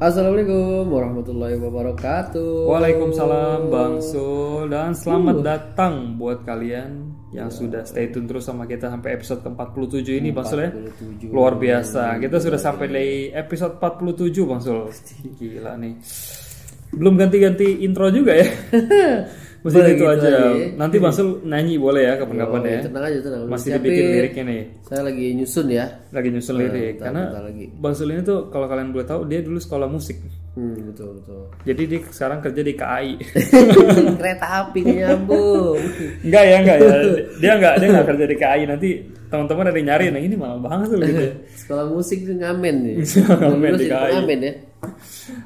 Assalamualaikum warahmatullahi wabarakatuh. Waalaikumsalam Bang Sul, dan selamat datang buat kalian yang sudah stay tune terus sama kita sampai episode ke-47 ini Bang Sul ya. Luar biasa. Kita sudah sampai di episode 47 Bang Sul. Gila nih. Belum ganti-ganti intro juga ya. Mesti gitu aja. Nanti Bang Sul nyanyi boleh ya kapan-kapan ya. Tenang aja, tenang. Masih dibikin liriknya nih. Saya lagi nyusun ya. Lagi nyusun lirik. Karena Bang Sul ini tuh kalau kalian boleh tahu dia dulu sekolah musik. Betul. Jadi dia sekarang kerja di KAI. Kereta api nyambung. Enggak ya. Dia enggak kerja di KAI. Nanti teman-teman ada yang nyari, nah ini malah Bang Sul gitu. Sekolah musik itu ngamen nih. Ngamen di KAI. Ngamen ya.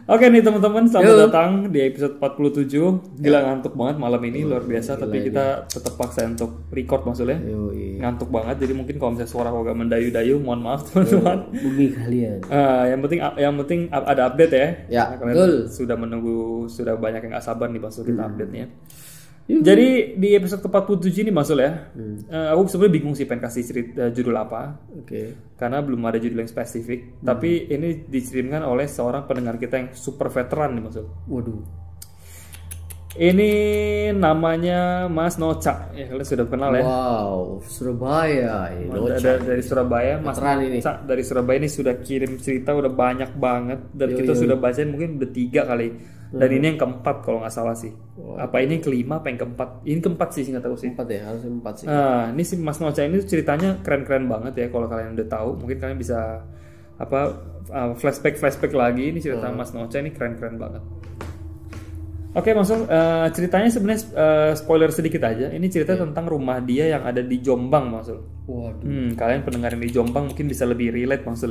Oke nih teman-teman, selamat datang di episode 47. Gila ngantuk banget malam ini, luar biasa. Tapi kita tetap paksa untuk record maksudnya. Ngantuk banget, jadi mungkin kalau misalnya suara agak mendayu-dayu, mohon maaf teman-teman. Bumi kalian. Yang penting ada update ya. Ya, kalian sudah menunggu, sudah banyak yang gak sabar nih Bang Sul kita update-nya. Jadi di episode ke-47 ini Mas Sul ya, aku sebenarnya bingung sih pengen kasih cerita judul apa. Karena belum ada judul yang spesifik. Tapi ini dikirimkan oleh seorang pendengar kita yang super veteran nih Mas Sul. Waduh. Ini namanya Mas Noca, ya kalian sudah kenal ya. Wow, Surabaya. Dari Surabaya, Mas Noca dari Surabaya ini sudah kirim cerita udah banyak banget. Dan kita sudah bacain mungkin udah 3 kali. Dan ini yang keempat kalau nggak salah sih. Apa ini yang kelima, apa yang keempat? Ini keempat sih nggak tahu sih. 4 ya, harusnya 4 sih. Ini si Mas Noca ini ceritanya keren-keren banget ya. Kalau kalian udah tahu, mungkin kalian bisa flashback lagi. Ini cerita Mas Noca ini keren-keren banget. Oke, langsung ceritanya sebenarnya spoiler sedikit aja. Ini cerita tentang rumah dia yang ada di Jombang, Maksud. Waduh. Kalian pendengar yang di Jombang mungkin bisa lebih relate, Maksud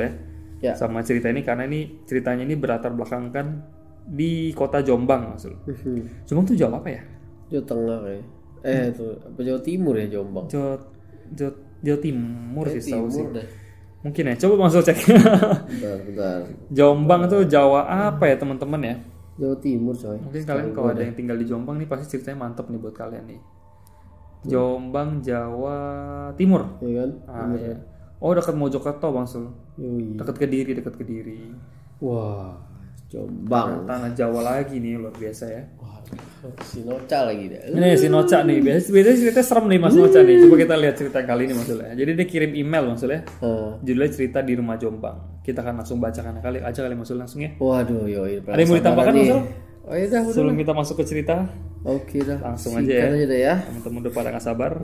ya. Sama cerita ini karena ini ceritanya ini berlatar belakangkan di kota Jombang, Maksud. Jombang tuh Jawa apa ya? Jawa Tengah ya. Itu apa Jawa Timur ya Jombang? Jawa Timur sih tahu sih. Mungkin ya. Coba Maksud cek. Bentar. Jombang tuh Jawa apa ya, teman-teman ya? Jawa Timur coy. Mungkin kalian kalau ada yang tinggal di Jombang nih pasti ceritanya mantep nih buat kalian nih. Jombang Jawa Timur. Iya kan? Iya. Oh dekat Mojokerto Bang Sul. Dekat Kediri. Wah, Jombang. Tanah Jawa lagi nih, luar biasa ya. Wah, si Noca lagi deh. Ini si Noca nih. Biasanya cerita serem nih Mas Noca nih. Coba kita lihat cerita kali ini Mas Sul ya. Jadi dia kirim email Mas Sul ya. Judulnya cerita di rumah Jombang. Kita akan langsung bacakan kali Mas Sul langsung ya. Waduh, ada yang mau ditambahkan Mas Sul? Oh iya dah, sebelum kita masuk ke cerita. Oke dah. Langsung aja ya. Teman-teman udah pada nggak sabar.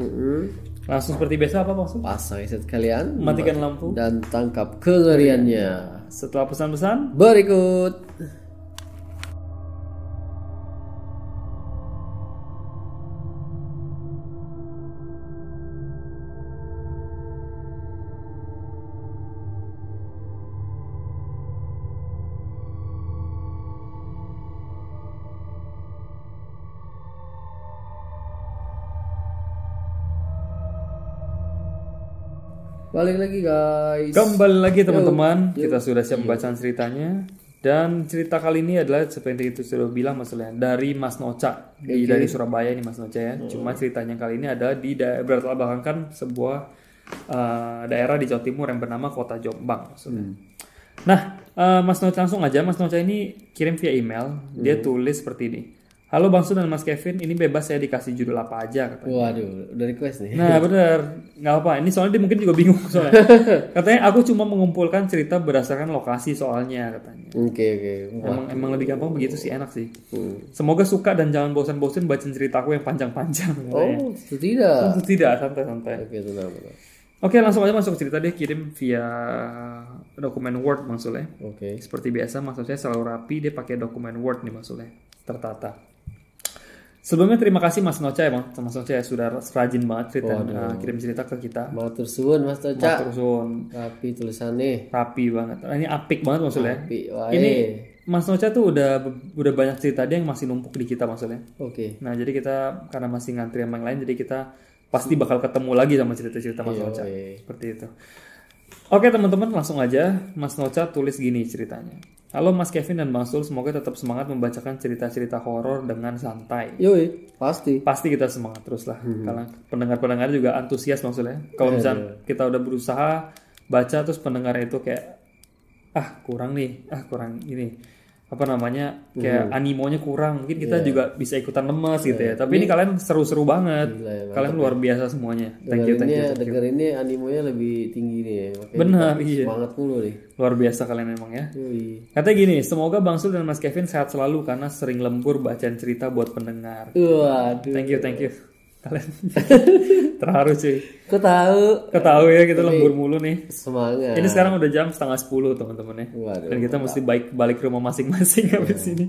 Langsung seperti biasa apa Mas Sul? Pasang headset kalian. Matikan lampu. Dan tangkap kengeriannya. Setelah pesan-pesan berikut. Balik lagi guys. Kembali lagi teman-teman. Kita sudah siap membacaan ceritanya. Dan cerita kali ini adalah seperti itu sudah bilang maksudnya dari Mas Noca dari Surabaya ini Mas Noca ya. Cuma ceritanya kali ini ada di berlatar belakangkan sebuah daerah di Jawa Timur yang bernama Kota Jombang maksudnya. Nah, Mas Noca langsung aja. Mas Noca ini kirim via email. Dia tulis seperti ini. Halo Bang Sul dan Mas Kevin, ini bebas saya dikasih judul apa aja katanya. Waduh, udah request nih. Nah benar, nggak apa. Ini soalnya dia mungkin juga bingung soalnya. Katanya aku cuma mengumpulkan cerita berdasarkan lokasi soalnya katanya. Oke. Emang lebih gampang begitu sih, enak sih. Semoga suka dan jangan bosan-bosan bacain ceritaku yang panjang-panjang. Oh, tidak. Tentu tidak, santai-santai. Oke, tenang. Oke, langsung aja masuk ke cerita. Dia kirim via dokumen Word maksudnya. Oke. Seperti biasa maksudnya selalu rapi, dia pakai dokumen Word nih maksudnya, tertata. Sebelumnya terima kasih Mas Noca ya Mas Noca ya sudah rajin banget kirim cerita ke kita. Matur suwun Mas Noca. Matur suwun. Rapi tulisannya. Rapi banget. Ini apik banget maksudnya. Wae. Ini Mas Noca tuh udah banyak cerita dia yang masih numpuk di kita maksudnya. Oke. Nah jadi kita karena masih ngantri sama yang lain jadi kita pasti bakal ketemu lagi sama cerita-cerita Mas Noca. Seperti itu. Oke teman-teman langsung aja Mas Noca tulis gini ceritanya. Halo Mas Kevin dan Bang Sul, semoga tetap semangat membacakan cerita-cerita horor dengan santai. Yoi, pasti. Pasti kita semangat terus lah. Karena pendengar-pendengar juga antusias maksudnya. Kalau misalnya kita udah berusaha baca terus pendengar itu kayak kurang ini. apa namanya kayak animonya kurang, mungkin kita juga bisa ikutan lemes gitu ya. Tapi ini kalian seru-seru banget, Gila ya, kalian luar biasa semuanya. Thank you. Dengar ini animonya lebih tinggi nih ya. Makanya Benar, iya. semangat mulu nih. Luar biasa kalian memang ya. Yoi. Katanya gini, semoga Bang Sul dan Mas Kevin sehat selalu karena sering lembur bacain cerita buat pendengar. Waduh. Thank you. Kalian terharu cuy. Kok tahu? Ketahu ya kita lembur mulu nih. Semangat. Ini sekarang udah jam 9:30 teman-teman ya. Waduh. Dan kita mesti balik ke rumah masing-masing habis ini.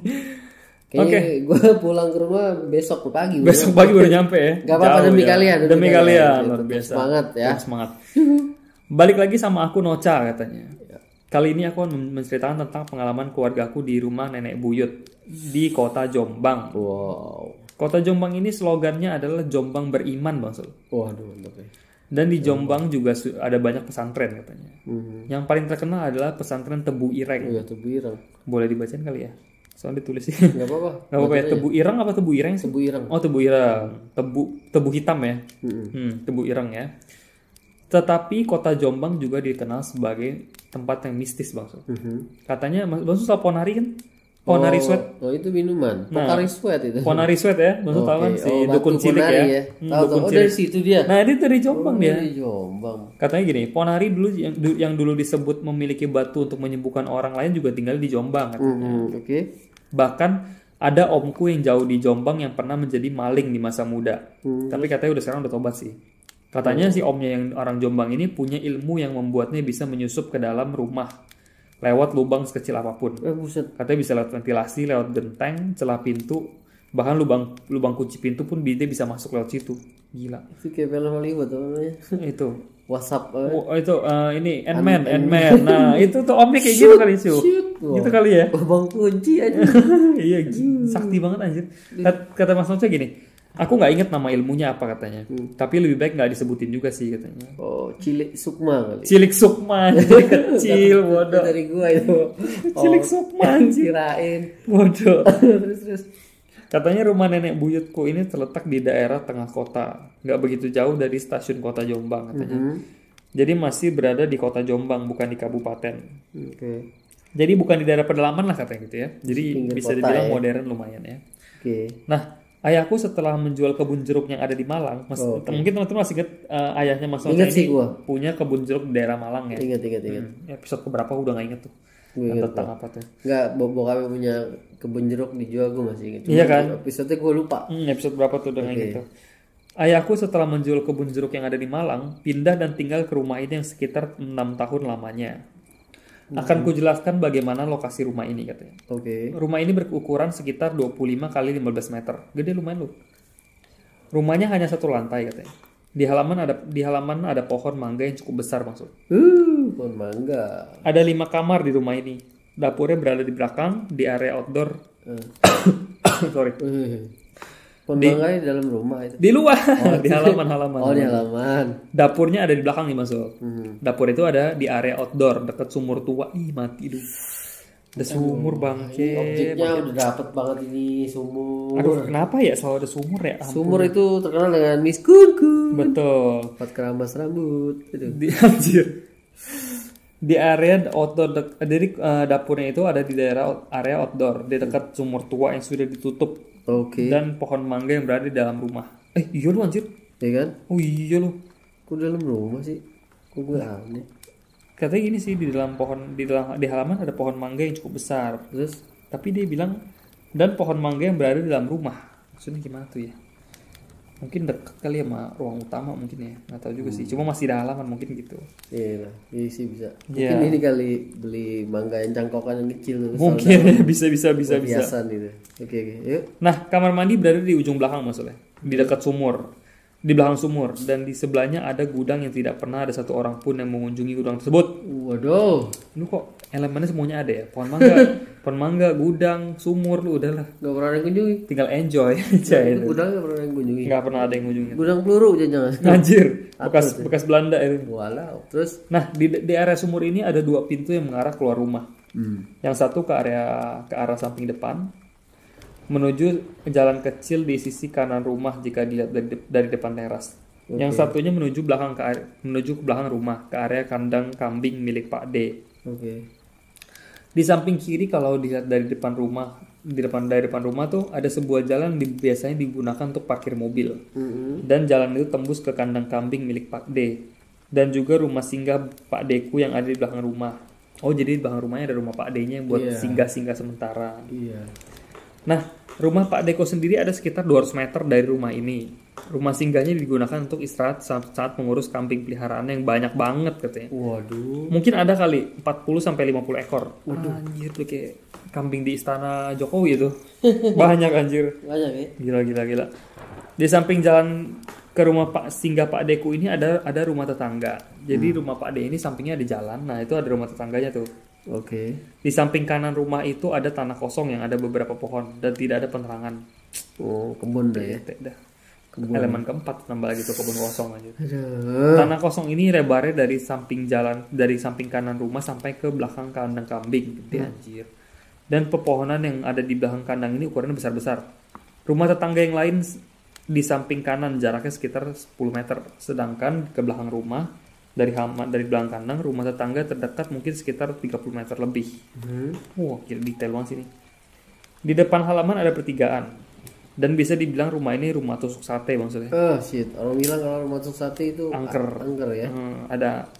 Kayaknya gue pulang ke rumah besok pagi. Besok pagi baru nyampe ya. Gak apa-apa Jauh demi ya. kalian. Demi kalian Gitu. luar biasa. Semangat ya. Semangat. Balik lagi sama aku Noca katanya. Kali ini aku akan menceritakan tentang pengalaman keluargaku di rumah nenek buyut di kota Jombang. Wow. Kota Jombang ini slogannya adalah Jombang beriman Bang Sul. Waduh, mantap ya. Dan di Jombang juga ada banyak pesantren katanya. Yang paling terkenal adalah pesantren Tebu Ireng. Iya, Tebu Ireng. Boleh dibacain kali ya? Soalnya ditulis sih. Gak apa-apa. Gak apa-apa ya. Tebu Ireng apa Tebu Ireng sih? Tebu Ireng. Oh Tebu Ireng. Tebu hitam ya. Tebu Ireng ya. Tetapi kota Jombang juga dikenal sebagai tempat yang mistis Bang Sul. Katanya Bang Sul tahu Ponari kan? Ponari Sweat. Oh itu minuman. Pocari Sweat itu. Ponari Sweat ya. Bang Sul tahu kan si Batu dukun cilik Ponari ya. Tahu. Oh dari situ dia. Nah itu dari Jombang dia. Dari Jombang. Katanya gini, Ponari dulu yang dulu disebut memiliki batu untuk menyembuhkan orang lain juga tinggal di Jombang katanya. Oke. Bahkan ada omku yang jauh di Jombang yang pernah menjadi maling di masa muda. Tapi katanya udah sekarang udah tobat sih. Katanya si omnya yang orang Jombang ini punya ilmu yang membuatnya bisa menyusup ke dalam rumah lewat lubang sekecil apapun. Buset. Katanya bisa lewat ventilasi, lewat genteng, celah pintu, bahkan lubang kunci pintu pun dia bisa masuk lewat situ. Gila. Itu kayak film Hollywood tuh namanya. Itu. WhatsApp. Itu ini Ant-Man. Nah, itu tuh omnya kayak gitu kali sih. Gitu kali ya. Lubang kunci aja. Iya, sakti banget anjir. Kata Mas Noca gini, aku nggak inget nama ilmunya apa katanya. Tapi lebih baik nggak disebutin juga sih katanya. Oh, Cilik Sukma kali. Cilik Sukma, jadi kecil, bodoh. Dari gua itu. Cilik Sukma anjir. Kirain. Bodoh. Terus. Katanya rumah nenek buyutku ini terletak di daerah tengah kota, nggak begitu jauh dari stasiun kota Jombang katanya. Jadi masih berada di kota Jombang, bukan di kabupaten. Oke. Jadi bukan di daerah pedalaman lah katanya gitu ya. Jadi Pinggir bisa kota, dibilang ya. modern lumayan ya. Oke. Nah, ayahku setelah menjual kebun jeruk yang ada di Malang, mungkin teman-teman masih ingat ayahnya Mas Noca Ingat sih ini gua. punya kebun jeruk di daerah Malang ya. Ingat. Episode keberapa udah nggak inget tuh. Tentang apa tuh? Enggak, bokapnya punya kebun jeruk dijual gue masih ingat. Iya kan? Episode gue lupa. Episode berapa tuh udah nggak inget tuh. Ayahku setelah menjual kebun jeruk yang ada di Malang, pindah dan tinggal ke rumah ini yang sekitar 6 tahun lamanya. Akan kujelaskan bagaimana lokasi rumah ini katanya. Oke. Rumah ini berukuran sekitar 25 kali 15 meter. Gede lumayan loh. Rumahnya hanya satu lantai katanya. Di halaman ada pohon mangga yang cukup besar maksud. Pohon mangga. Ada 5 kamar di rumah ini. Dapurnya berada di belakang, di area outdoor. Sorry. Pohon mangga di dalam rumah itu. Di luar, di halaman-halaman. Oh, di halaman. Dapurnya ada di belakang nih masuk. Dapur itu ada di area outdoor dekat sumur tua. Ih mati dulu. Ada sumur bangke. Objeknya udah dapet banget ini sumur. Aduh kenapa ya selalu ada sumur ya? Ampun. Sumur itu terkenal dengan miskunku. Betul. Tempat keramas rambut. Itu. Anjir. Di area outdoor, jadi dapurnya itu ada di daerah area outdoor di dekat sumur tua yang sudah ditutup. Oke. Dan pohon mangga yang berada di dalam rumah. Iya lu anjir. Iya kan? Oh iya lu. Kok dalam rumah sih? Kok gue aneh. Katanya gini sih di halaman ada pohon mangga yang cukup besar. Terus? Tapi dia bilang dan pohon mangga yang berada di dalam rumah. Maksudnya gimana tuh ya? Mungkin dekat kali ya sama ruang utama mungkin ya. Nggak tahu juga sih. Cuma masih di halaman mungkin gitu. Iya lah. Iya sih bisa. Iya. Mungkin ini kali beli mangga yang cangkokan yang kecil. Mungkin bisa. Biasan itu. Oke. Yuk. Nah, kamar mandi berada di ujung belakang maksudnya. Di dekat sumur. Di belakang sumur dan di sebelahnya ada gudang yang tidak pernah ada satu orang pun yang mengunjungi gudang tersebut. Waduh. Lu kok elemennya semuanya ada ya? Pohon mangga, gudang, sumur lu udahlah. Gak pernah ada yang kunjungi. Tinggal enjoy aja itu. Gudang gak pernah ada yang kunjungi. Nggak pernah ada yang mengunjungi. Gudang peluru jangan. Anjir, bekas Belanda itu. Walau. Terus? Nah, di area sumur ini ada 2 pintu yang mengarah keluar rumah. Yang satu ke arah samping depan menuju jalan kecil di sisi kanan rumah jika dilihat dari depan teras. Yang satunya menuju ke belakang rumah ke area kandang kambing milik Pak D. Oke. Di samping kiri kalau dilihat dari depan rumah, dari depan rumah tuh ada sebuah jalan biasanya digunakan untuk parkir mobil. Dan jalan itu tembus ke kandang kambing milik Pak D. Dan juga rumah singgah Pak D-ku yang ada di belakang rumah. Oh, jadi di belakang rumahnya ada rumah Pak D-nya buat singgah-singgah sementara. Iya. Nah, rumah Pak D-ku sendiri ada sekitar 200 meter dari rumah ini. Rumah singgahnya digunakan untuk istirahat saat mengurus kambing peliharaan yang banyak banget katanya. Waduh. Mungkin ada kali 40 sampai 50 ekor. Waduh, anjir tuh kayak kambing di istana Jokowi itu. Banyak anjir. Banyak ya. Gila. Di samping jalan ke rumah singgah Pak D-ku ini ada rumah tetangga. Jadi rumah Pak D ini sampingnya ada jalan. Nah, itu ada rumah tetangganya tuh. Oke. Di samping kanan rumah itu ada tanah kosong yang ada beberapa pohon dan tidak ada penerangan. Oh, kebun deh ya. Dah. Elemen keempat nambah lagi tuh kebun kosong aja. Aduh. Tanah kosong ini lebarnya dari samping kanan rumah sampai ke belakang kandang kambing, gede anjir. Dan pepohonan yang ada di belakang kandang ini ukurannya besar-besar. Rumah tetangga yang lain di samping kanan jaraknya sekitar 10 meter, sedangkan ke belakang rumah dari belakang kandang rumah tetangga terdekat mungkin sekitar 30 meter lebih. Wah, kira detail banget sini. Di depan halaman ada pertigaan. Dan bisa dibilang rumah ini rumah tusuk sate maksudnya. Shit. Orang bilang kalau rumah tusuk sate itu Angker ya. Ada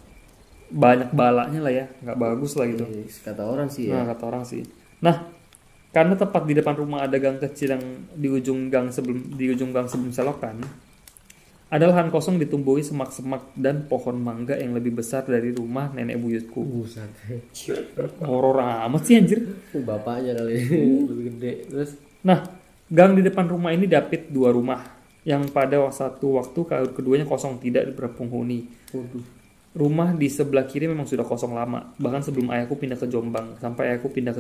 banyak balanya lah ya, nggak bagus lah gitu. Kata orang sih ya. Nah, kata orang sih. Nah, karena tepat di depan rumah ada gang kecil yang di ujung gang sebelum selokan, ada lahan kosong ditumbuhi semak-semak dan pohon mangga yang lebih besar dari rumah nenek buyutku. Horor amat sih anjir. Bapaknya kali lebih gede. Terus, nah, gang di depan rumah ini dapit 2 rumah yang pada satu waktu keduanya kosong tidak berpenghuni. Rumah di sebelah kiri memang sudah kosong lama, bahkan sebelum ayahku pindah ke Jombang. Sampai ayahku pindah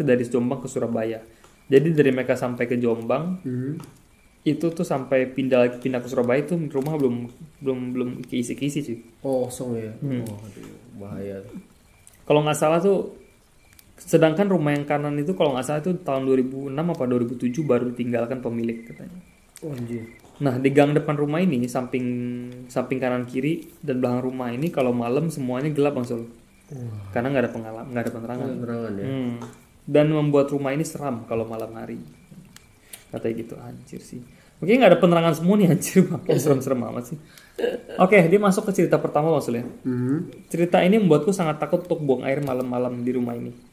dari Jombang ke Surabaya. Jadi dari mereka sampai ke Jombang, itu tuh sampai pindah ke Surabaya itu rumah belum keisi-kisi sih. kosong ya. Aduh, bahaya. Kalau nggak salah tuh, sedangkan rumah yang kanan itu kalau nggak salah itu tahun 2006 apa 2007 baru ditinggalkan pemilik katanya. Anjir. Nah, di gang depan rumah ini samping kanan kiri dan belakang rumah ini kalau malam semuanya gelap Bang Sol. Karena nggak ada penerangan. Ya. Dan membuat rumah ini seram kalau malam hari. Katanya gitu, anjir sih. Mungkin nggak ada penerangan semua nih anjir, serem-serem amat sih. Oke, dia masuk ke cerita pertama maksudnya. Cerita ini membuatku sangat takut untuk buang air malam-malam di rumah ini.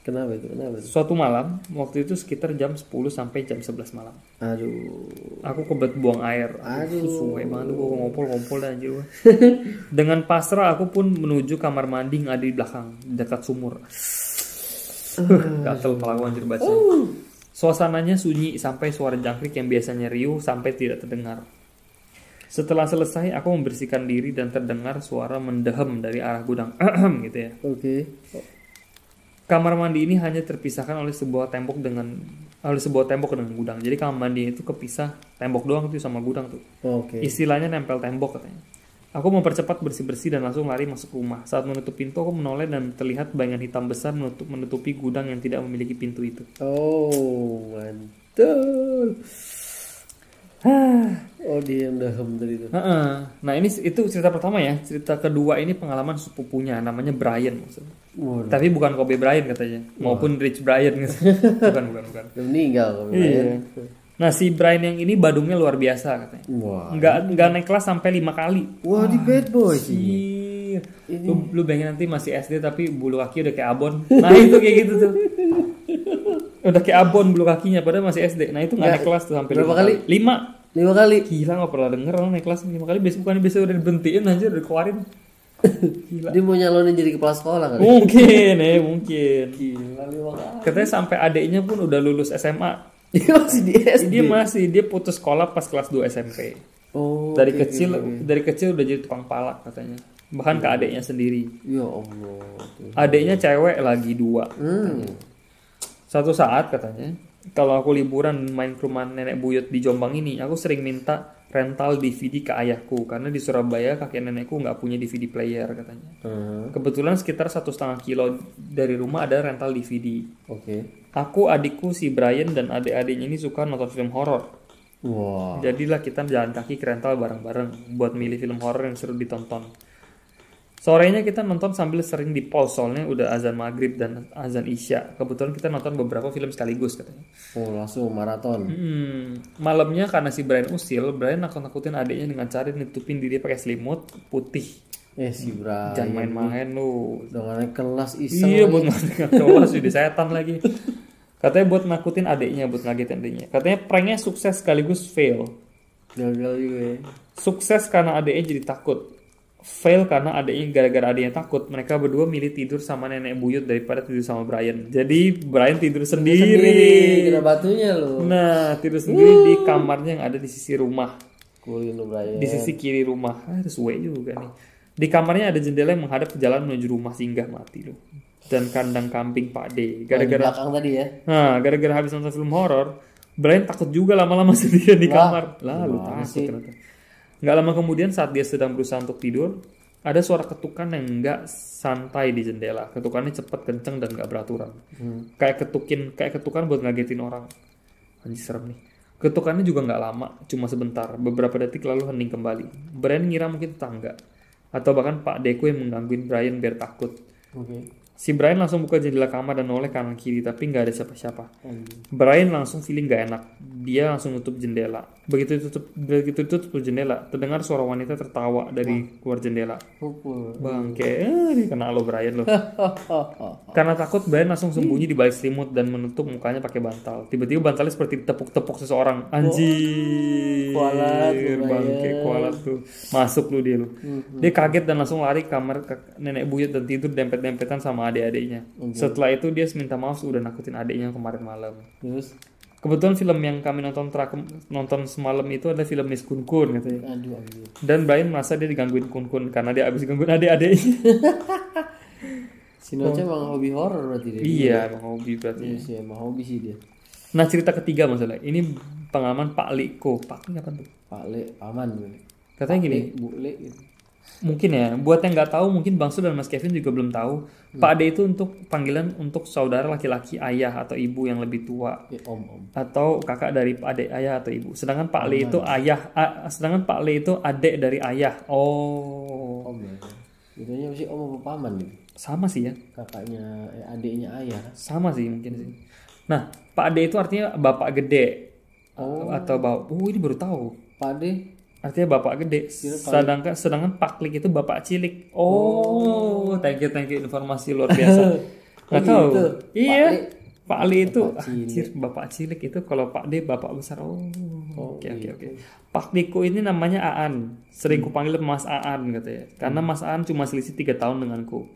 Kenapa itu? Suatu malam, waktu itu sekitar jam 10 sampai jam 11 malam. Aduh. Aku kebelet buang air. Aduh. Suwe banget gue ngompol dah anjir. Dengan pasrah aku pun menuju kamar mandi yang ada di belakang, dekat sumur. Gatel kepala gue anjir baca. Suasananya sunyi sampai suara jangkrik yang biasanya riuh sampai tidak terdengar. Setelah selesai, aku membersihkan diri dan terdengar suara mendehem dari arah gudang. Gitu ya. Oke. Kamar mandi ini hanya terpisahkan oleh sebuah tembok dengan gudang. Jadi kamar mandi itu kepisah tembok doang tuh sama gudang tuh. Oke. Istilahnya nempel tembok katanya. Aku mempercepat bersih-bersih dan langsung lari masuk rumah. Saat menutup pintu aku menoleh dan terlihat bayangan hitam besar menutupi gudang yang tidak memiliki pintu itu. Oh, mantul. Oh, dia yang dehem tadi itu. Nah, itu cerita pertama ya. Cerita kedua ini pengalaman sepupunya namanya Brian maksudnya. Tapi bukan Kobe Bryant katanya, maupun Rich Brian gitu. bukan. Udah meninggal Kobe Bryant. Nah, si Brian yang ini badungnya luar biasa katanya. Enggak naik kelas sampai 5 kali. Wah, di bad boy sih. Lu bayangin nanti masih SD tapi bulu kaki udah kayak abon. Nah, itu kayak gitu tuh. Udah kayak abon bulu kakinya padahal masih SD. Nah, itu enggak naik kelas tuh sampai berapa kali? 5 kali. Gila, nggak pernah denger orang naik kelas 5 kali. Bukannya biasa udah diberhentiin aja, udah dikeluarin. Gila. Dia mau nyalonin jadi kepala sekolah kali. Mungkin. Gila, 5 kali. Katanya sampai adiknya pun udah lulus SMA. Dia masih di SD. Dia putus sekolah pas kelas 2 SMP. Dari kecil udah jadi tukang palak katanya. Bahkan ke adiknya sendiri. Ya Allah. Adiknya cewek lagi 2. Suatu saat katanya, kalau aku liburan main ke rumah nenek buyut di Jombang ini, aku sering minta rental DVD ke ayahku karena di Surabaya kakek nenekku nggak punya DVD player katanya. Kebetulan sekitar 1,5 kilo dari rumah ada rental DVD. Oke. Aku, adikku si Brian dan adik-adiknya ini suka nonton film horor. Jadilah kita jalan kaki ke rental bareng-bareng buat milih film horor yang seru ditonton. Sorenya kita nonton sambil sering di pause soalnya udah azan maghrib dan azan isya. Kebetulan kita nonton beberapa film sekaligus katanya. Oh, langsung maraton. Malamnya karena si Brian usil, Brian nakut-nakutin adiknya dengan cara nutupin diri pakai selimut putih. Si Brian. Jangan main-main lu. Udah naik kelas iseng. Iya, buat nakutin kelas jadi setan lagi. Katanya buat nakutin adiknya, buat ngagetin adiknya. Katanya pranknya sukses sekaligus fail. Gagal juga ya. Sukses karena adiknya jadi takut. Fail karena adiknya gara-gara adiknya takut. Mereka berdua milih tidur sama nenek buyut daripada tidur sama Brian. Jadi Brian tidur sendiri. Kena batunya lu. Nah, tidur sendiri di kamarnya yang ada di sisi rumah. Kulin lu Brian. Di sisi kiri rumah. Itu suwe juga nih. Di kamarnya ada jendela yang menghadap ke jalan menuju rumah singgah mati loh. Dan kandang kambing Pak D. Gara-gara belakang tadi ya. Nah, gara-gara habis nonton film horor, Brian takut juga lama-lama sendirian di kamar. Lalu takut ternyata. Nggak lama kemudian saat dia sedang berusaha untuk tidur, ada suara ketukan yang nggak santai di jendela. Ketukannya cepat, kenceng dan nggak beraturan. Kayak ketukan buat ngagetin orang. Anjir serem nih. Ketukannya juga nggak lama, cuma sebentar. Beberapa detik lalu hening kembali. Brian ngira mungkin tetangga atau bahkan Pak Deku yang menggangguin Brian biar takut. Si Brian langsung buka jendela kamar dan noleh kanan kiri, tapi nggak ada siapa-siapa. Brian langsung feeling nggak enak. Dia langsung nutup jendela. Begitu tutup jendela, terdengar suara wanita tertawa dari luar jendela. Bangke, ini kena lo Brian lo. Karena takut, Brian langsung sembunyi di balik selimut dan menutup mukanya pakai bantal. Tiba-tiba bantalnya seperti ditepuk-tepuk seseorang. Anjir, bangke, kualat tuh. Masuk lu dia lu. Dia kaget dan langsung lari ke kamar nenek buyut dan tidur dempet-dempetan sama adik-adiknya. Setelah itu dia minta maaf sudah nakutin adiknya kemarin malam. Terus kebetulan film yang kami nonton semalam itu adalah film Miss Kun Kun katanya. aduh. Dan Brian merasa dia digangguin Kun Kun karena dia abis gangguin adik-adiknya. Si Noce emang hobi horor berarti dia. Iya, emang hobi berarti. Iya sih, emang hobi sih dia. Nah, cerita ketiga masalah. Ini pengalaman Pak Liko. Pak Liko apa tuh? Pak Le, paman. Katanya gini. Bu Le gitu. Mungkin ya, buat yang nggak tahu, mungkin Bang Su dan Mas Kevin juga belum tahu. Pak Ade itu untuk panggilan untuk saudara laki-laki ayah atau ibu yang lebih tua, om. atau kakak dari adik ayah atau ibu. Sedangkan Pak Le itu sedangkan Pak Le itu adik dari ayah. Oh. Om ya. Bedanya sih om apa paman gitu. Sama sih ya. Kakaknya, adiknya ayah. Sama sih mungkin sih. Nah, Pak Ade itu artinya bapak gede. Atau bapak. Oh, ini baru tahu. Pak Ade artinya bapak gede. Sedangkan Pak Klik itu bapak cilik. Oh, thank you informasi luar biasa. Nggak tahu. Gitu. Iya. Pak Ali itu anjir, bapak cilik itu, kalau Pak D bapak besar. Oke. Pak Diko ini namanya Aan. Sering kupanggil Mas Aan katanya. Karena Mas Aan cuma selisih 3 tahun denganku.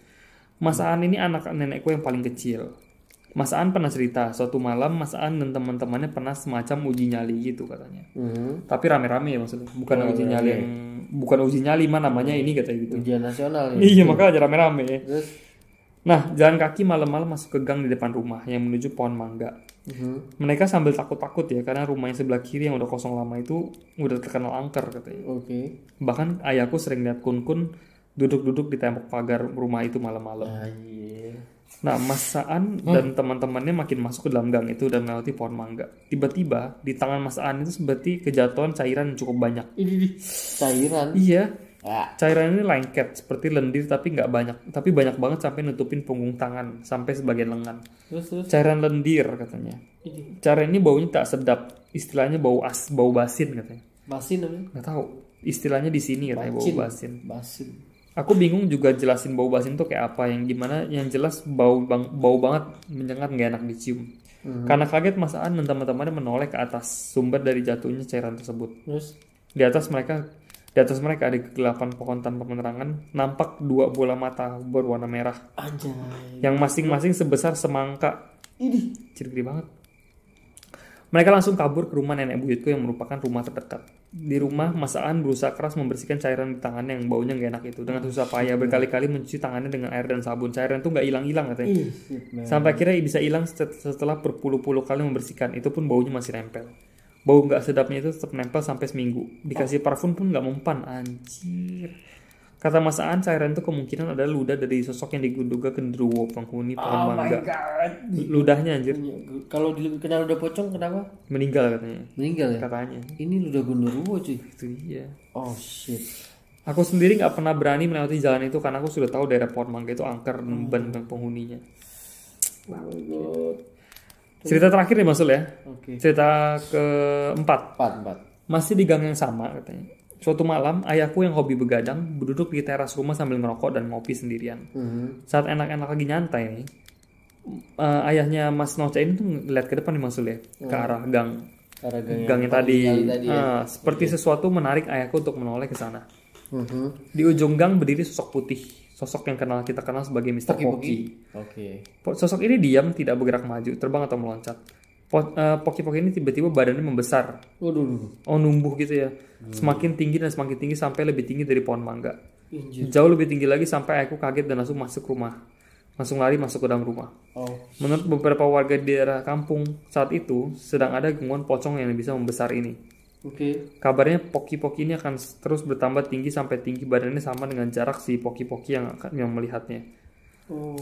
Mas Aan ini anak nenekku yang paling kecil. Mas Aan pernah cerita, suatu malam Mas Aan dan teman-temannya pernah semacam uji nyali gitu katanya. Tapi rame-rame ya maksudnya, bukan uji nyali yang bukan uji nyali namanya ini katanya gitu. Ujian nasional. Iya, makanya rame-rame. Nah, jalan kaki malam-malam masuk ke gang di depan rumah yang menuju pohon mangga. Mereka sambil takut-takut ya, karena rumah yang sebelah kiri yang udah kosong lama itu udah terkenal angker katanya. Bahkan ayahku sering lihat kun-kun duduk-duduk di tembok pagar rumah itu malam-malam. Nah, Mas Aan dan teman-temannya makin masuk ke dalam gang itu dan melewati pohon mangga. Tiba-tiba di tangan Mas Aan itu seperti kejatuhan cairan yang cukup banyak. Cairan? Iya. Cairan ini lengket seperti lendir tapi nggak banyak, tapi banyak banget sampai nutupin punggung tangan sampai sebagian lengan. Terus? Cairan lendir katanya. Cairan ini baunya tak sedap. Istilahnya bau basin katanya. Basin namanya? Nggak tahu. Istilahnya di sini katanya bau basin. Aku bingung juga jelasin bau basin itu kayak apa, yang gimana, yang jelas bau banget, menyengat, nggak enak dicium. Karena kaget Mas Aan dan teman-temannya menoleh ke atas sumber dari jatuhnya cairan tersebut. Terus di atas mereka ada kegelapan pohon tanpa penerangan, nampak 2 bola mata berwarna merah. Anjay. Yang masing-masing sebesar semangka. Gede banget. Mereka langsung kabur ke rumah nenek buyutku yang merupakan rumah terdekat. Di rumah, Mas Aan berusaha keras membersihkan cairan di tangannya yang baunya gak enak itu. Dengan susah payah berkali-kali mencuci tangannya dengan air dan sabun. Cairan itu gak hilang-hilang katanya. Sampai akhirnya bisa hilang setelah berpuluh-puluh kali membersihkan. Itu pun baunya masih nempel. Bau gak sedapnya itu tetap nempel sampai seminggu. Dikasih parfum pun gak mempan. Anjir. Kata Mas Aan, cairan itu kemungkinan adalah ludah dari sosok yang diduga genderuwo penghuni pohon mangga. Ludahnya anjir. Kalau kena ludah pocong kenapa? Meninggal katanya. Meninggal ya? Katanya. Ini ludah genderuwo cuy. Itu iya. Oh shit. Aku sendiri nggak pernah berani melewati jalan itu karena aku sudah tahu daerah Pohon Mangga itu angker dan penghuninya. Oh my god. Cerita terakhir nih Mas Sul ya. Oke. Cerita keempat. 4. Masih di gang yang sama katanya. Suatu malam, ayahku yang hobi begadang duduk di teras rumah sambil ngerokok dan ngopi sendirian. Saat enak-enak lagi nyantai nih, ayahnya Mas Noce ini tuh ngeliat ke depan nih Mas Sul ya, ke arah gang. Gang yang tadi. Ya. Seperti sesuatu menarik ayahku untuk menoleh ke sana. Di ujung gang berdiri sosok putih, sosok yang kita kenal sebagai Mr. Poki. Oke. Sosok ini diam, tidak bergerak maju, terbang atau meloncat. Poki-poki ini tiba-tiba badannya membesar. Waduh. Oh, numbuh gitu ya. Semakin tinggi dan semakin tinggi sampai lebih tinggi dari pohon mangga. Jauh lebih tinggi lagi sampai aku kaget dan langsung masuk rumah. Langsung lari masuk ke dalam rumah. Menurut beberapa warga di daerah kampung saat itu sedang ada gangguan pocong yang bisa membesar ini. Oke. Kabarnya poki-poki ini akan terus bertambah tinggi sampai tinggi badannya sama dengan jarak si poki-poki yang melihatnya.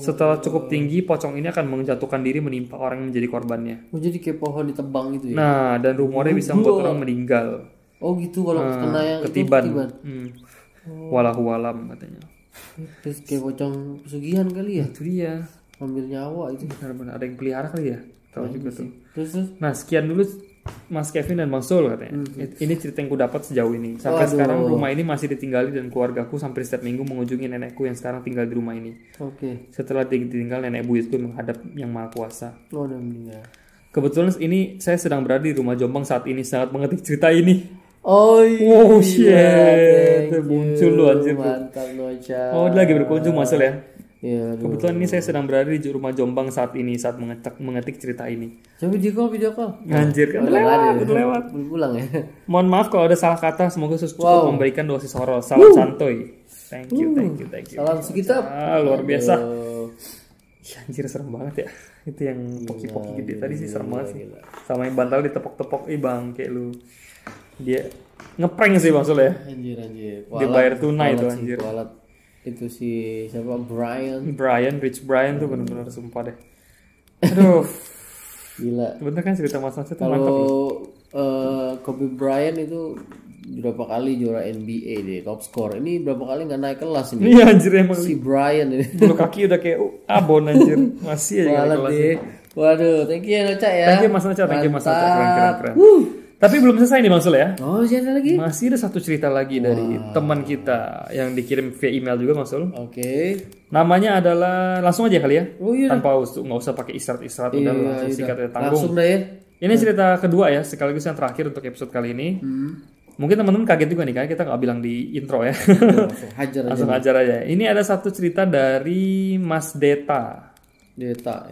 Setelah cukup tinggi, pocong ini akan menjatuhkan diri menimpa orang yang menjadi korbannya. Oh, jadi kayak pohon ditebang gitu ya? Nah, dan rumornya bisa membuat orang meninggal. Oh gitu, kalau kena yang ketiban. itu ketiban. Walahu alam katanya. Terus kayak pocong pesugihan kali ya? Itu dia. Ambil nyawa itu. Benar-benar ada yang pelihara kali ya? Tahu juga tuh. Terus Nah, sekian dulu Mas Kevin dan Bang Sul katanya. Ini cerita yang ku dapat sejauh ini. Sampai sekarang rumah ini masih ditinggali dan keluargaku sampai setiap minggu mengunjungi nenekku yang sekarang tinggal di rumah ini. Oke. Setelah ditinggal nenek buyutku menghadap yang maha kuasa. Oh, udah meninggal. Kebetulan ini saya sedang berada di rumah Jombang saat ini sangat mengetik cerita ini. Oh iya. Wow, shit. Muncul lu anjir. Mantap Nocha. Oh, dia lagi berkunjung Mas Sul ya. Iya. Kebetulan ini saya sedang berada di rumah Jombang saat ini saat mengetik cerita ini. Coba video call. Anjir kan udah lewat. Belum pulang ya. Mohon maaf kalau ada salah kata, semoga cukup memberikan dosis horor. Salam santuy. Thank you. Salam sekitar. Luar biasa. Ya, anjir serem banget ya. Itu yang poki-poki gede tadi sih serem banget sih. Sama yang bantal ditepok-tepok, bang kayak lu. Dia ngeprank sih maksudnya ya. Anjir. Dibayar tunai tuh anjir. Itu si siapa Rich Brian tuh benar-benar sumpah deh. Aduh. Gila. Bener kan cerita Mas Noce tuh mantap. Kalau Kobe Bryant itu berapa kali juara NBA deh, top score. Ini berapa kali nggak naik kelas ini? Iya anjir emang. Si Bryant ini. Bulu kaki udah kayak abon anjir. Masih aja naik kelas. Waduh, thank you ya Noca ya. Thank you Mas Noca, keren. Tapi belum selesai nih Bang Sul ya. Oh, ada lagi? Masih ada satu cerita lagi dari teman kita yang dikirim via email juga Mas Sul. Oke. Namanya adalah langsung aja kali ya. Oh iya. Tanpa nggak usah pakai isyarat udah langsung singkat tanggung. Langsung deh ya. Ini cerita kedua ya, sekaligus yang terakhir untuk episode kali ini. Mungkin teman-teman kaget juga nih karena kita nggak bilang di intro ya. Langsung hajar aja. Ini ada satu cerita dari Mas Deta. Deta.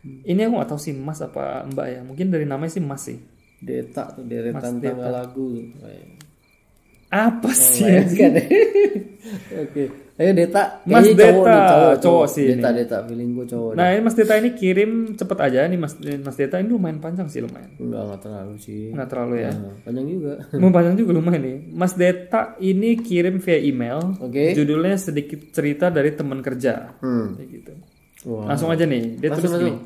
Ini aku nggak tahu sih Mas apa Mbak ya. Mungkin dari namanya sih Mas sih. Deta tuh deretan tanggal lagu. Apa sih? Oke. Ayo Deta. Mas Deta cowok sih. Deta feeling gue cowok. Nah ini Mas Deta ini kirim cepet aja nih Mas Deta ini lumayan panjang sih lumayan. Enggak terlalu sih. Enggak terlalu ya. Panjang juga. Panjang juga lumayan nih. Mas Deta ini kirim via email. Oke. Judulnya sedikit cerita dari teman kerja. Kayak gitu. Wow. Langsung aja nih. Dia tulis gini.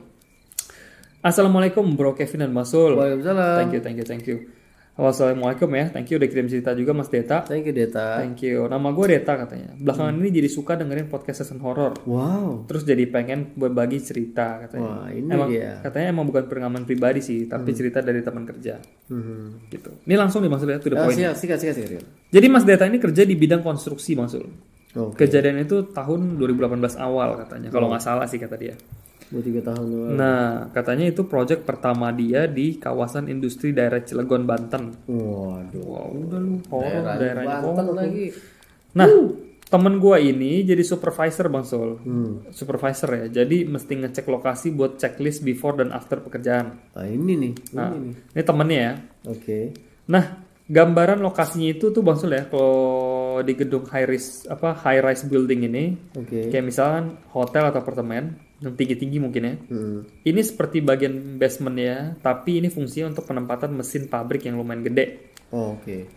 Assalamualaikum Bro Kevin dan Mas Sul. Waalaikumsalam. Thank you. Assalamualaikum ya. Thank you udah kirim cerita juga Mas Deta. Thank you Deta. Thank you. Nama gue Deta katanya. Belakangan ini jadi suka dengerin podcast season horror. Wow. Terus jadi pengen berbagi cerita katanya. Wah, ini dia. Katanya emang bukan pengalaman pribadi sih, tapi cerita dari teman kerja. Gitu. Ini langsung nih maksudnya to the point. Sikat. Jadi Mas Deta ini kerja di bidang konstruksi maksud. Okay. Kejadian itu tahun 2018 awal katanya. Kalau nggak salah sih kata dia. 3 tahun lalu. Nah, katanya itu proyek pertama dia di kawasan industri daerah Cilegon, Banten. Waduh. Wow, udah lu horor daerahnya Banten lagi. Nah, temen gua ini jadi supervisor Bang Sul. Supervisor ya. Jadi mesti ngecek lokasi buat checklist before dan after pekerjaan. Nah, ini nih. Ini temennya ya. Oke. Nah, gambaran lokasinya itu tuh Bang Sul ya, kalau di gedung high rise building ini, kayak misalkan hotel atau apartemen yang tinggi-tinggi mungkin ya. Ini seperti bagian basement ya, tapi ini fungsinya untuk penempatan mesin pabrik yang lumayan gede. Oke.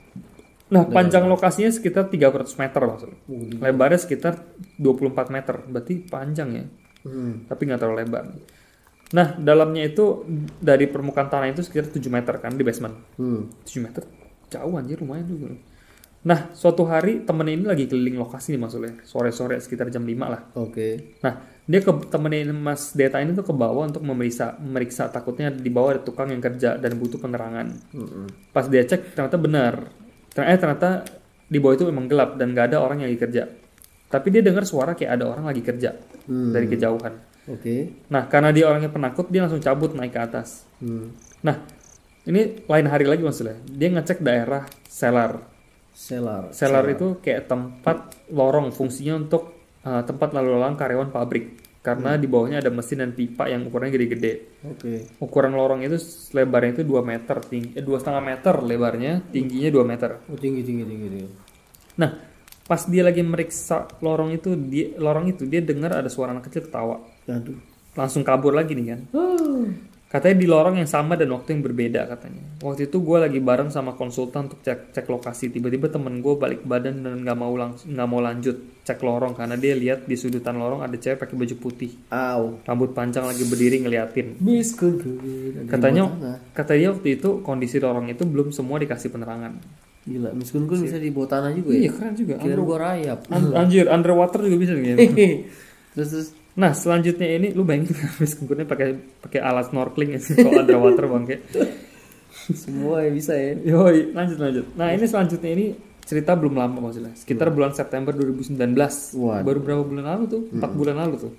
Nah, panjang lokasinya sekitar 300 meter maksudnya. Lebarnya sekitar 24 meter, berarti panjang ya. Tapi nggak terlalu lebar. Nah, dalamnya itu dari permukaan tanah itu sekitar 7 meter kan di basement. 7 meter jauh anjir, lumayan juga. Nah, suatu hari temennya ini lagi keliling lokasi nih maksudnya, sore-sore sekitar jam 5 lah. Oke. Nah, dia temennya ini, Mas Deta ini tuh ke bawah untuk memeriksa takutnya di bawah ada tukang yang kerja dan butuh penerangan. Pas dia cek ternyata benar. Ternyata di bawah itu memang gelap dan nggak ada orang yang lagi kerja. Tapi dia dengar suara kayak ada orang lagi kerja dari kejauhan. Oke. Nah, karena dia orangnya penakut, dia langsung cabut naik ke atas. Nah, ini lain hari lagi maksudnya. Dia ngecek daerah cellar. Cellar itu kayak tempat lorong, fungsinya untuk tempat lalu lalang karyawan pabrik. Karena di bawahnya ada mesin dan pipa yang ukurannya gede-gede. Oke. Ukuran lorong itu lebarnya itu 2 meter, 2,5 meter lebarnya, tingginya 2 meter. Oh, tinggi. Nah, pas dia lagi meriksa lorong itu dia dengar ada suara anak kecil ketawa. Aduh. Langsung kabur lagi nih kan. Katanya di lorong yang sama dan waktu yang berbeda katanya. Waktu itu gue lagi bareng sama konsultan untuk cek lokasi. Tiba-tiba temen gue balik badan dan nggak mau lanjut cek lorong karena dia lihat di sudutan lorong ada cewek pakai baju putih. Rambut panjang lagi berdiri ngeliatin. Katanya waktu itu kondisi lorong itu belum semua dikasih penerangan. Gila, Miss Kun bisa di bawah tanah juga ya? Iya, keren juga. Kirain gua rayap. Anjir, underwater juga bisa gitu. Terus Nah, selanjutnya ini lu bayangin Miss Kun pakai alat snorkeling ya kalau underwater bangke. semua ya bisa ya. Yoi, lanjut. Nah, ini selanjutnya ini cerita belum lama maksudnya. Sekitar bulan September 2019. Baru berapa bulan lalu tuh? 4 bulan lalu tuh.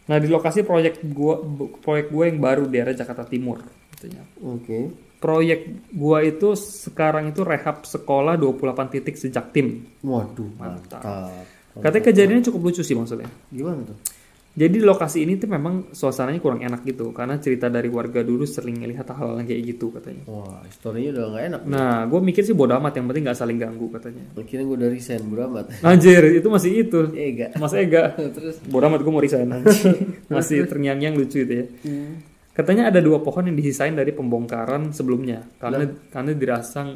Nah, di lokasi proyek gua yang baru di area Jakarta Timur katanya. Oke. Proyek gua itu sekarang itu rehab sekolah 28 titik sejak tim. Waduh, mantap. Katanya kejadiannya cukup lucu sih maksudnya. Gimana tuh? Jadi di lokasi ini tuh memang suasananya kurang enak gitu karena cerita dari warga dulu sering melihat hal-hal yang kayak gitu katanya. Wah, historinya udah gak enak. Nah, gue mikir sih bodo amat, yang penting nggak saling ganggu katanya. Kira gue udah resign, bodo amat. Anjir, itu masih itu. Ega. Mas Ega. Terus bodo amat gue mau resign. Masih terngiang-ngiang lucu itu ya. Katanya ada 2 pohon yang disisain dari pembongkaran sebelumnya karena dirasa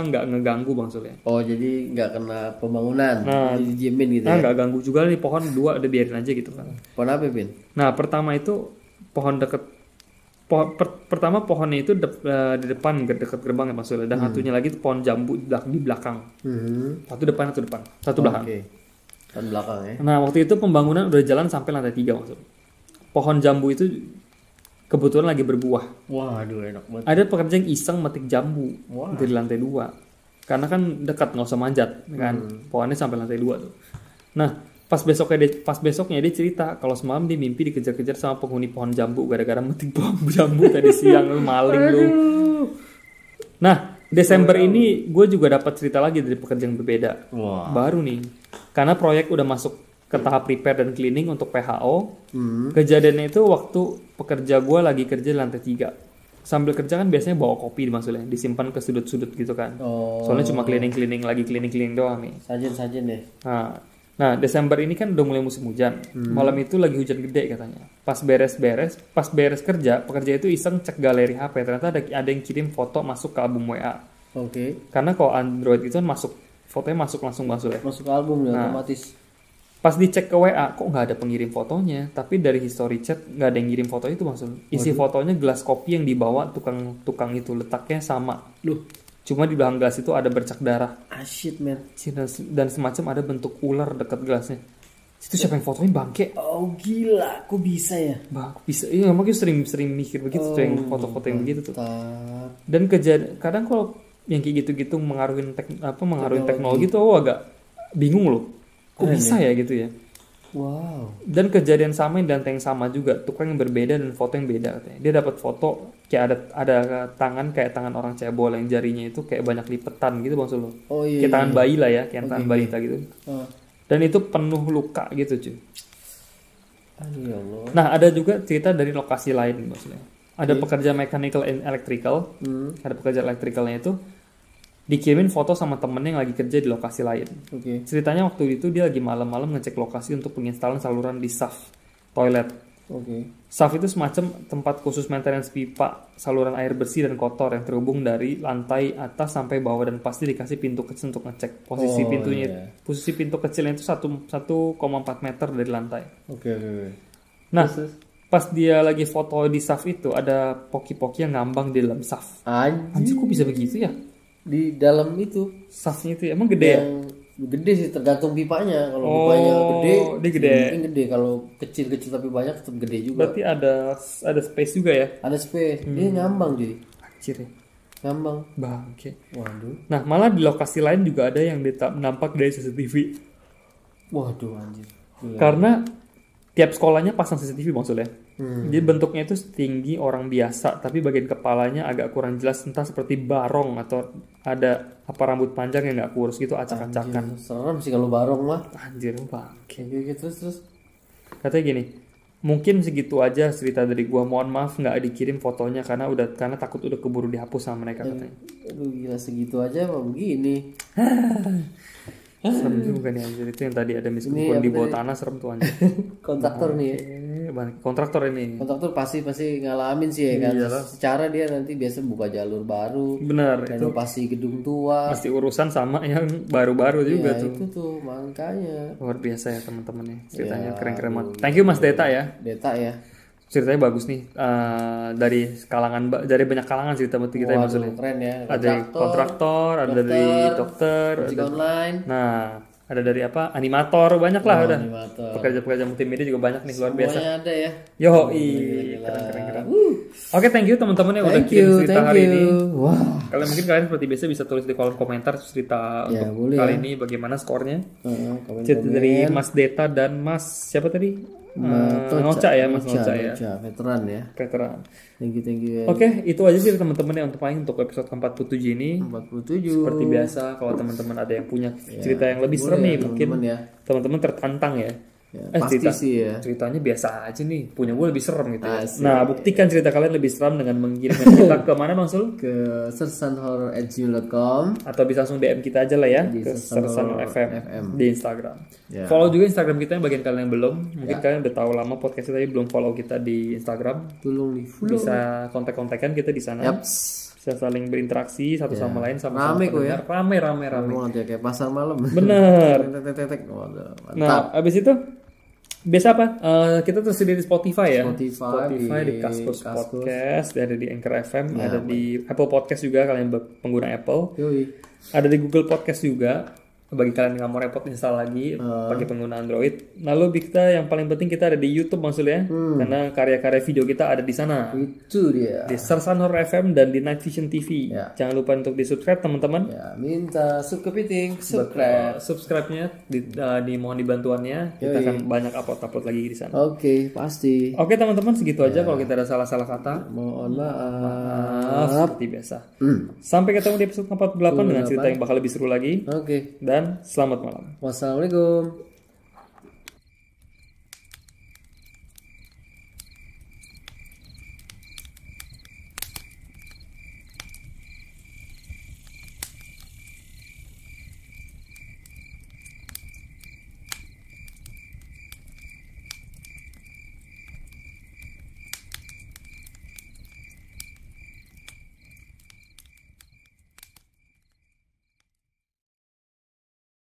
nggak ngeganggu Bang Sul ya. Oh, jadi nggak kena pembangunan. Nah, jadi diemin gitu ya. Nggak ganggu juga nih pohon 2 udah biarin aja gitu kan. Pohon apa, Bin? Nah, pertama itu pohon pertama pohonnya itu di depan dekat gerbang ya maksudnya. Dan satunya lagi itu pohon jambu di belakang. Satu depan. Satu belakang. Oke. Pohon belakang ya. Nah, waktu itu pembangunan udah jalan sampai lantai 3 maksudnya. Pohon jambu itu kebetulan lagi berbuah. Waduh, enak banget. Ada pekerja yang iseng metik jambu dari lantai 2. Karena kan dekat, nggak usah manjat kan. Pohonnya sampai lantai 2 tuh. Nah, pas besoknya dia cerita kalau semalam dia mimpi dikejar-kejar sama penghuni pohon jambu gara-gara metik pohon jambu tadi siang. Lu maling lu. Nah, Desember ini gue juga dapat cerita lagi dari pekerja yang berbeda. Baru nih. Karena proyek udah masuk ke tahap prepare dan cleaning untuk PHO. Kejadiannya itu waktu pekerja gue lagi kerja di lantai 3. Sambil kerja kan biasanya bawa kopi maksudnya, disimpan ke sudut-sudut gitu kan. Soalnya cuma cleaning doang nih. Sajen deh. Nah, Desember ini kan udah mulai musim hujan. Malam itu lagi hujan gede katanya. Pas beres kerja, pekerja itu iseng cek galeri HP. Ternyata ada yang kirim foto masuk ke album WA. Oke. Karena kalau Android itu kan fotonya masuk langsung masuk ya. Masuk ke album otomatis. Pas dicek ke WA kok nggak ada pengirim fotonya, tapi dari history chat nggak ada yang ngirim foto itu maksud. Isi fotonya gelas kopi yang dibawa tukang itu letaknya sama. Cuma di belakang gelas itu ada bercak darah. Shit man. Dan semacam ada bentuk ular dekat gelasnya. Itu siapa yang fotoin bangke? Oh gila, kok bisa ya? Bisa. Iya, makanya sering mikir begitu tuh yang foto-foto yang begitu tuh. Dan kadang kalau yang kayak gitu-gitu mengaruhin teknologi tuh agak bingung loh. Kok bisa ya gitu ya? Wow. Dan kejadian sama yang dan yang sama juga, tukang yang berbeda dan foto yang beda katanya. Dia dapat foto kayak ada tangan kayak tangan orang cebol yang jarinya itu kayak banyak lipetan gitu Bang Sulu. Oh iya. Kayak tangan bayi lah ya, kayak tangan balita gitu. Dan itu penuh luka gitu cuy. Aduh ya Allah. Nah, ada juga cerita dari lokasi lain maksudnya. Ada pekerja mechanical and electrical. Ada pekerja elektrikalnya itu dikirimin foto sama temennya yang lagi kerja di lokasi lain. Ceritanya waktu itu dia lagi malam-malam ngecek lokasi untuk penginstalan saluran di shaft toilet. Shaft itu semacam tempat khusus maintenance pipa saluran air bersih dan kotor yang terhubung dari lantai atas sampai bawah dan pasti dikasih pintu kecil untuk ngecek. Posisi pintu kecilnya itu 1,4 meter dari lantai. Nah, pas dia lagi foto di shaft itu ada poki-poki yang ngambang di dalam shaft. Anjir kok bisa begitu ya? di dalam itu Safnya itu emang gede ya? yang gede sih, tergantung pipanya. Kalau pipanya gede, dia gede. mungkin gede. Kalau kecil-kecil tapi banyak tetap gede juga. Berarti ada space juga ya? Ada space. Dia ngambang jadi. Anjir ya. Ngambang. Bangke. Waduh. Nah, malah di lokasi lain juga ada yang nampak dari CCTV. Waduh anjir. Iya. Karena tiap sekolahnya pasang CCTV maksudnya. Jadi bentuknya itu setinggi orang biasa, tapi bagian kepalanya agak kurang jelas, entah seperti barong atau ada apa rambut panjang yang nggak kurus gitu, acak-acakan. Serem sih kalau barong mah. Anjir bangke. Kayak gitu terus. Katanya gini, mungkin segitu aja cerita dari gua. Mohon maaf nggak dikirim fotonya karena takut udah keburu dihapus sama mereka katanya. Aduh gila, segitu aja mah begini. Serem juga nih anjir, itu yang tadi ada meskipun di bawah tanah serem tuh anjir. Kontraktor nih ya. Kontraktor ini. Kontraktor pasti ngalamin sih ya kan. Secara dia nanti biasa buka jalur baru, Benar, itu renovasi gedung tua. pasti urusan sama yang baru-baru juga Ya tuh. itu tuh makanya. Luar biasa ya teman-teman ya. Ceritanya keren-keren banget. Thank you Mas Deta ya. Deta ya. Ceritanya bagus nih. Dari banyak kalangan cerita kita yang maksudnya. Keren ya. Ada dari kontraktor, ada dari dokter, ojek online. nah, ada dari apa? Animator, banyak lah udah. Animator. Pekerja-pekerja multimedia juga banyak nih, luar biasa. Semuanya ada ya. Yo, keren. Oke, thank you teman-teman yang udah kirim cerita hari ini. Wah. Kalian seperti biasa bisa tulis di kolom komentar cerita Ya, untuk boleh kali ya. ini bagaimana skornya. Komen-komen. Cerita dari Mas Deta dan Mas siapa tadi? Noca ya, Mas Noca ya. Veteran ya. Veteran. Thank you ya. Oke, itu aja sih teman-teman yang untuk episode ke-47 ini. 47. Seperti biasa, kalau teman-teman ada yang punya cerita yang lebih serem nih, mungkin teman-teman ya. teman-teman tertantang ya. Pasti sih ya. Ceritanya biasa aja nih, punya gue lebih serem gitu ya. Asik. Nah, buktikan cerita kalian lebih serem dengan mengirimkan cerita ke mana Bang Sul? Ke sersanhorror@gmail.com. Atau bisa langsung DM kita aja lah ya Di ke Sersan Sersan FM di Instagram. Ya. Follow juga Instagram kita yang bagian kalian yang belum. Mungkin kalian udah tahu lama podcast kita tapi belum follow kita di Instagram. Tolong di follow. Bisa kontak-kontakan kita di sana. Yaps. Bisa saling berinteraksi satu sama lain sama Rame kok ya. Rame. Ngomong nanti kayak pasar malam. Bener. Tek. Waduh, mantap. Nah, abis itu biasa apa? Kita tersedia di Spotify ya. Spotify, di Kaskus Podcast, ada di Anchor FM, ada di Apple Podcast juga kalian pengguna Apple. Yoi. Ada di Google Podcast juga. Bagi kalian yang nggak mau repot install lagi pakai pengguna Android. Lalu kita yang paling penting kita ada di YouTube maksudnya, karena karya-karya video kita ada di sana. Itu dia. Di Sersan Horror FM dan di Night Vision TV. Ya. Jangan lupa untuk di subscribe teman-teman. Ya, minta subscribe. Subscribe. Subscribe-nya dimohon dibantuannya. Kita akan banyak upload lagi di sana. Oke, pasti. Oke teman-teman segitu aja kalau kita ada salah-salah kata. Mohon Maaf maaf. seperti biasa. Sampai ketemu di episode 48 dengan cerita yang bakal lebih seru lagi. Oke. Dan selamat malam. Wassalamualaikum.